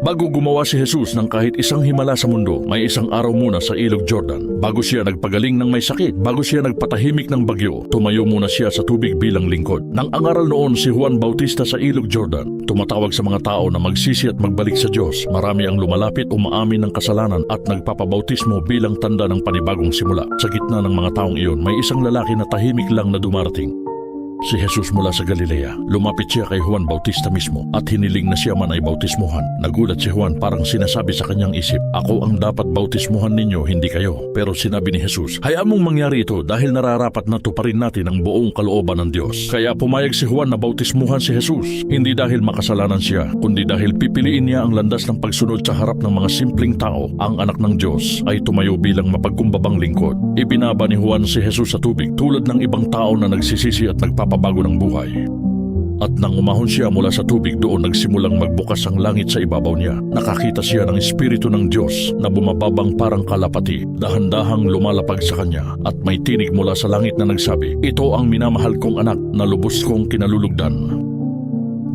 Bago gumawa si Jesus ng kahit isang himala sa mundo, may isang araw muna sa ilog Jordan. Bago siya nagpagaling ng may sakit, bago siya nagpatahimik ng bagyo, tumayo muna siya sa tubig bilang lingkod. Nang angaral noon si Juan Bautista sa ilog Jordan, tumatawag sa mga tao na magsisi at magbalik sa Diyos. Marami ang lumalapit, umaamin ng kasalanan at nagpapabautismo bilang tanda ng panibagong simula. Sa gitna ng mga taong iyon, may isang lalaki na tahimik lang na dumarating. Si Jesus mula sa Galilea. Lumapit siya kay Juan Bautista mismo at hiniling na siya man ay bautismuhan. Nagulat si Juan, parang sinasabi sa kanyang isip, "Ako ang dapat bautismuhan ninyo, hindi kayo." Pero sinabi ni Jesus, "Hayaan mong mangyari ito dahil nararapat na tuparin natin ang buong kalooban ng Diyos." Kaya pumayag si Juan na bautismuhan si Jesus, hindi dahil makasalanan siya, kundi dahil pipiliin niya ang landas ng pagsunod sa harap ng mga simpleng tao. Ang anak ng Diyos ay tumayo bilang mapagkumbabang lingkod. Ibinaba ni Juan si Jesus sa tubig tulad ng ibang tao na nagsisisi at nagpapabago ng buhay. At nang umahon siya mula sa tubig, doon nagsimulang magbukas ang langit sa ibabaw niya. Nakakita siya ng Espiritu ng Diyos na bumababang parang kalapati, dahan-dahang lumalapag sa kanya, at may tinig mula sa langit na nagsabi, "Ito ang minamahal kong anak na lubos kong kinalulugdan."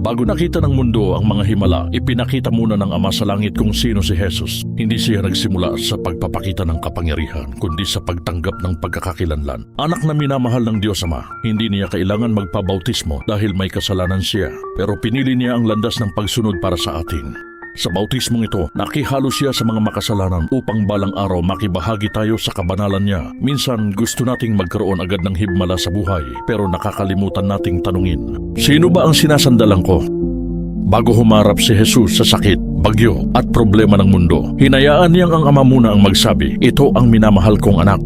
Bago nakita ng mundo ang mga himala, ipinakita muna ng Ama sa langit kung sino si Jesus. Hindi siya nagsimula sa pagpapakita ng kapangyarihan, kundi sa pagtanggap ng pagkakakilanlan. Anak na minamahal ng Diyos Ama, hindi niya kailangan magpabautismo dahil may kasalanan siya, pero pinili niya ang landas ng pagsunod para sa atin. Sa bautismong ito, nakihalo siya sa mga makasalanan upang balang araw makibahagi tayo sa kabanalan niya. Minsan gusto nating magkaroon agad ng himala sa buhay, pero nakakalimutan nating tanungin, sino ba ang sinasandalan ko? Bago humarap si Jesus sa sakit, bagyo at problema ng mundo, hinayaan niyang ang Ama muna ang magsabi, "Ito ang minamahal kong anak."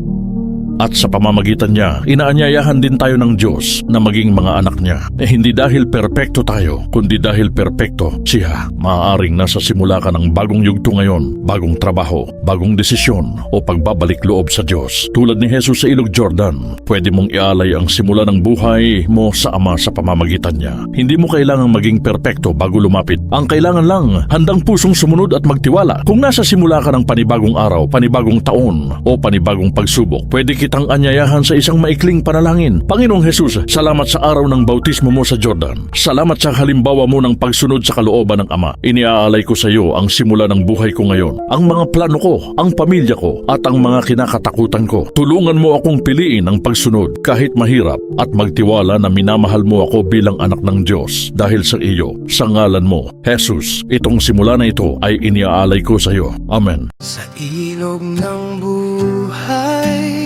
At sa pamamagitan niya, inaanyayahan din tayo ng Diyos na maging mga anak niya. Hindi dahil perpekto tayo, kundi dahil perpekto siya. Maaaring nasa simula ka ng bagong yugto ngayon, bagong trabaho, bagong desisyon o pagbabalik loob sa Diyos. Tulad ni Jesus sa ilog Jordan, pwede mong ialay ang simula ng buhay mo sa Ama sa pamamagitan niya. Hindi mo kailangang maging perpekto bago lumapit. Ang kailangan lang, handang pusong sumunod at magtiwala. Kung nasa simula ka ng panibagong araw, panibagong taon o panibagong pagsubok, pwede kitang anyayahan sa isang maikling panalangin. Panginoong Jesus, salamat sa araw ng bautismo mo sa Jordan. Salamat sa halimbawa mo ng pagsunod sa kalooban ng Ama. Iniaalay ko sa iyo ang simula ng buhay ko ngayon, ang mga plano ko, ang pamilya ko, at ang mga kinakatakutan ko. Tulungan mo akong piliin ang pagsunod kahit mahirap at magtiwala na minamahal mo ako bilang anak ng Diyos dahil sa iyo, sa ngalan mo, Jesus. Itong simula na ito ay iniaalay ko sa iyo. Amen. Sa ilog ng buhay,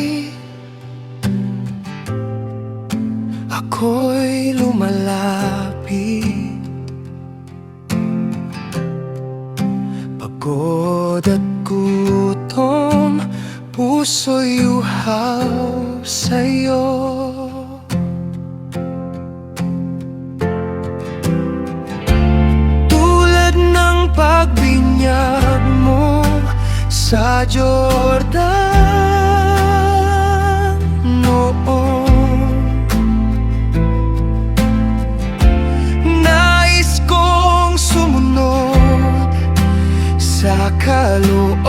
ako'y lumalapit. Pagod at gutom, puso'y uhaw sa'yo. Tulad ng pagbinyag mo sa Jordan noon, nais kong sumunod sa kalooban